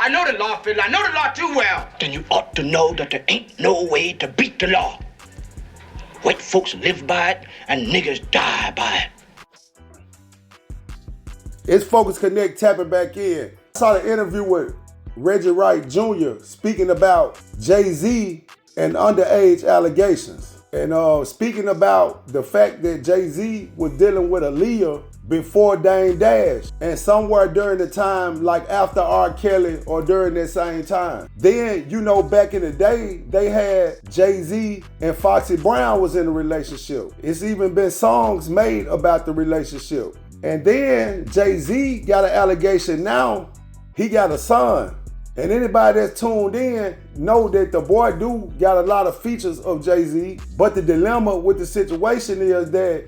I know the law, Phil. I know the law too well. Then you ought to know that there ain't no way to beat the law. White folks live by it and niggas die by it. It's Focus Connect tapping back in. I saw the interview with Reggie Wright Jr. speaking about Jay-Z and underage allegations. And speaking about the fact that Jay-Z was dealing with Aaliyah before Dame Dash, and somewhere during the time, like after R. Kelly or during that same time. Then, you know, back in the day, they had Jay-Z and Foxy Brown was in a relationship. It's even been songs made about the relationship. And then Jay-Z got an allegation now, he got a son. And anybody that's tuned in know that the boy do got a lot of features of Jay-Z, but the dilemma with the situation is that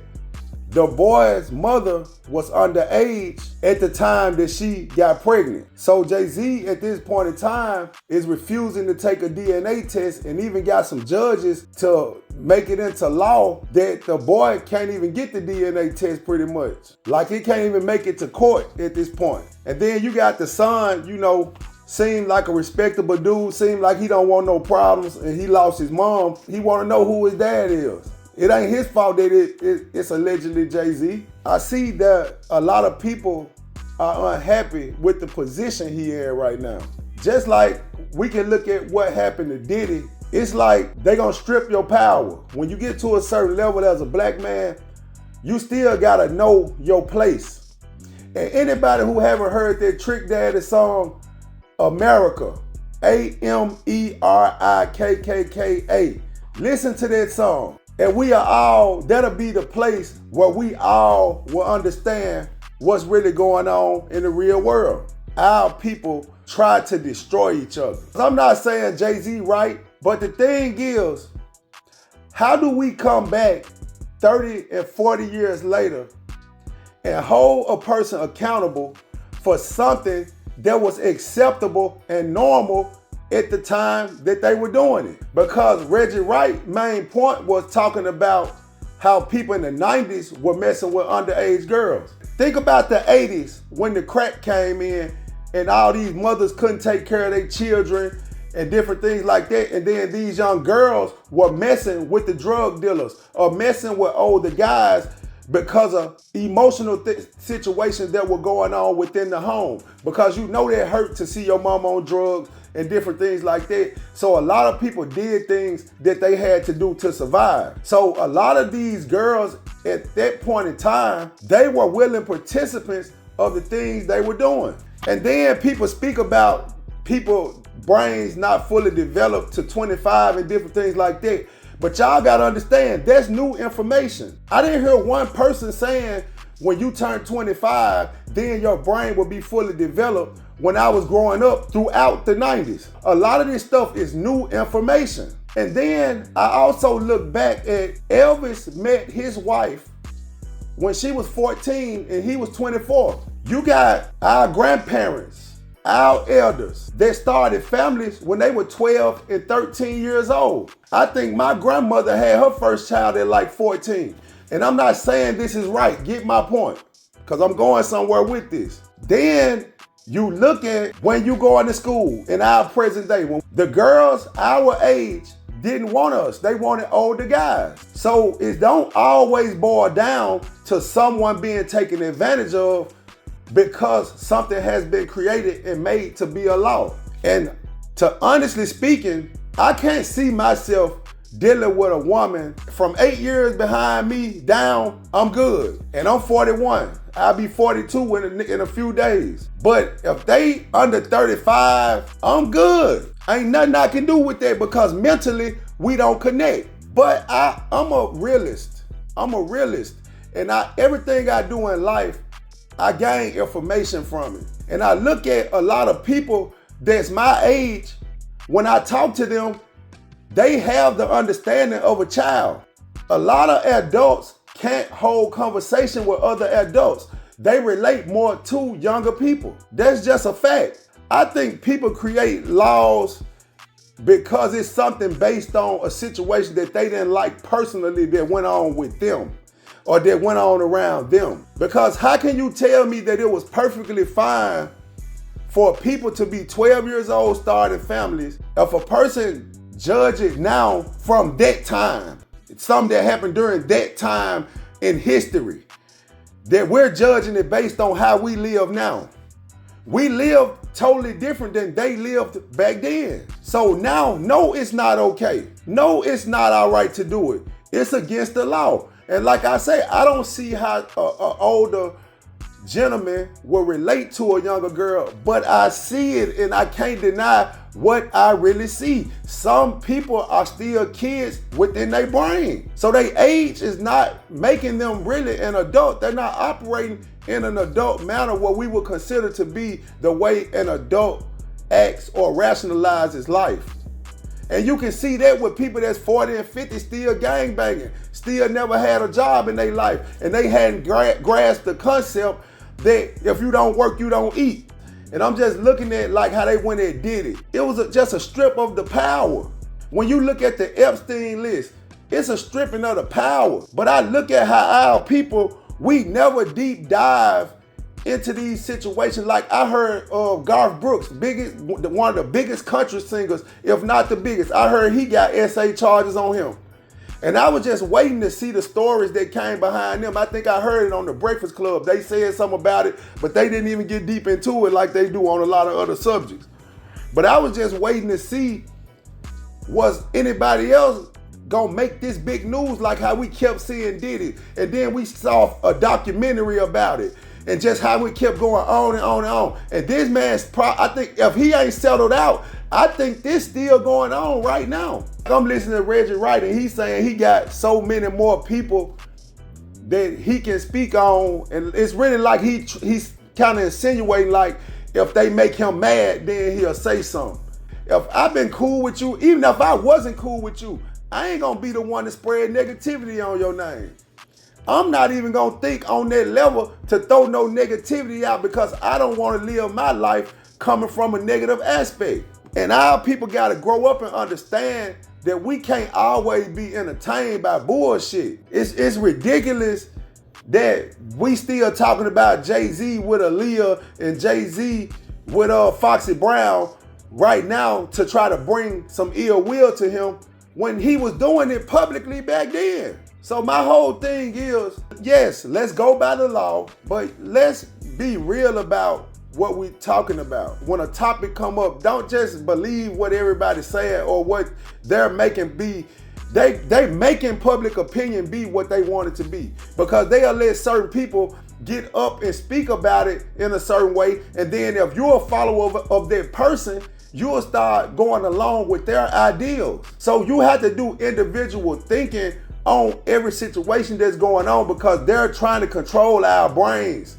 the boy's mother was underage at the time that she got pregnant. So Jay-Z at this point in time is refusing to take a DNA test, and even got some judges to make it into law that the boy can't even get the DNA test pretty much. Like he can't even make it to court at this point. And then you got the son, you know, seemed like a respectable dude, seemed like he don't want no problems, and he lost his mom. He want to know who his dad is. It ain't his fault that it's allegedly Jay-Z. I see that a lot of people are unhappy with the position he in right now. Just like we can look at what happened to Diddy, it's like they gonna strip your power. When you get to a certain level as a black man, you still gotta know your place. And anybody who haven't heard that Trick Daddy song, America, Amerikka, listen to that song. And we are all, that'll be the place where we all will understand what's really going on in the real world. Our people try to destroy each other. I'm not saying Jay-Z right, but the thing is, how do we come back 30 and 40 years later and hold a person accountable for something that was acceptable and normal at the time that they were doing it? Because Reggie Wright's main point was talking about how people in the 90s were messing with underage girls. Think about the 80s when the crack came in and all these mothers couldn't take care of their children and different things like that. And then these young girls were messing with the drug dealers or messing with older guys because of emotional situations that were going on within the home. Because you know that hurt to see your mom on drugs and different things like that. So a lot of people did things that they had to do to survive. So a lot of these girls at that point in time, they were willing participants of the things they were doing. And then people speak about people brains not fully developed to 25 and different things like that. But y'all gotta understand, that's new information. I didn't hear one person saying when you turn 25, then your brain will be fully developed. When I was growing up throughout the 90s, a lot of this stuff is new information. And then I also look back at Elvis met his wife when she was 14 and he was 24. You got our grandparents, our elders that started families when they were 12 and 13 years old. I think my grandmother had her first child at like 14. And I'm not saying this is right, get my point, because I'm going somewhere with this. Then you look at when you going to school in our present day, when the girls our age didn't want us, they wanted older guys. So it don't always boil down to someone being taken advantage of because something has been created and made to be a law. And to honestly speaking, I can't see myself dealing with a woman from 8 years behind me down. I'm good. And I'm 41. I'll be 42 in a few days. But if they under 35, I'm good. Ain't nothing I can do with that because mentally we don't connect. But I'm a realist. I'm a realist. And everything I do in life, I gain information from it. And I look at a lot of people that's my age, when I talk to them, they have the understanding of a child. A lot of adults can't hold conversation with other adults. They relate more to younger people. That's just a fact. I think people create laws because it's something based on a situation that they didn't like personally that went on with them or that went on around them. Because how can you tell me that it was perfectly fine for people to be 12 years old starting families, if a person judge it now from that time, something that happened during that time in history, that we're judging it based on how we live now. We live totally different than they lived back then. So now, no, it's not okay. No, it's not all right to do it. It's against the law. And like I say, I don't see how an older gentleman will relate to a younger girl, but I see it and I can't deny what I really see. Some people are still kids within their brain. So their age is not making them really an adult. They're not operating in an adult manner, what we would consider to be the way an adult acts or rationalizes life. And you can see that with people that's 40 and 50 still gangbanging, still never had a job in their life, and they hadn't grasped the concept that if you don't work, you don't eat. And I'm just looking at like how they went and did it. It was just a strip of the power. When you look at the Epstein list, it's a stripping of the power. But I look at how our people, we never deep dive into these situations. Like I heard of Garth Brooks, one of the biggest country singers, if not the biggest. I heard he got SA charges on him. And I was just waiting to see the stories that came behind them. I think I heard it on the Breakfast Club. They said something about it, but they didn't even get deep into it like they do on a lot of other subjects. But I was just waiting to see, was anybody else gonna make this big news like how we kept seeing Diddy? And then we saw a documentary about it and just how we kept going on and on and on. And this man's, I think if he ain't settled out, I think this still going on right now. I'm listening to Reggie Wright and he's saying he got so many more people that he can speak on. And it's really like he's kind of insinuating like if they make him mad, then he'll say something. If I've been cool with you, even if I wasn't cool with you, I ain't gonna be the one to spread negativity on your name. I'm not even gonna think on that level to throw no negativity out because I don't wanna live my life coming from a negative aspect. And our people gotta grow up and understand that we can't always be entertained by bullshit. It's ridiculous that we still talking about Jay-Z with Aaliyah and Jay-Z with Foxy Brown right now to try to bring some ill will to him when he was doing it publicly back then. So my whole thing is, yes, let's go by the law, but let's be real about what we're talking about. When a topic come up, don't just believe what everybody's saying or what they're making be. They making public opinion be what they want it to be because they'll let certain people get up and speak about it in a certain way. And then if you're a follower of that person, you'll start going along with their ideals. So you have to do individual thinking on every situation that's going on because they're trying to control our brains.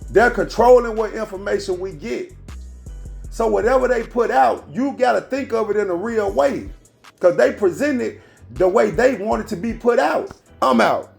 They're controlling what information we get. So whatever they put out, you gotta think of it in a real way because they present it the way they want it to be put out. I'm out.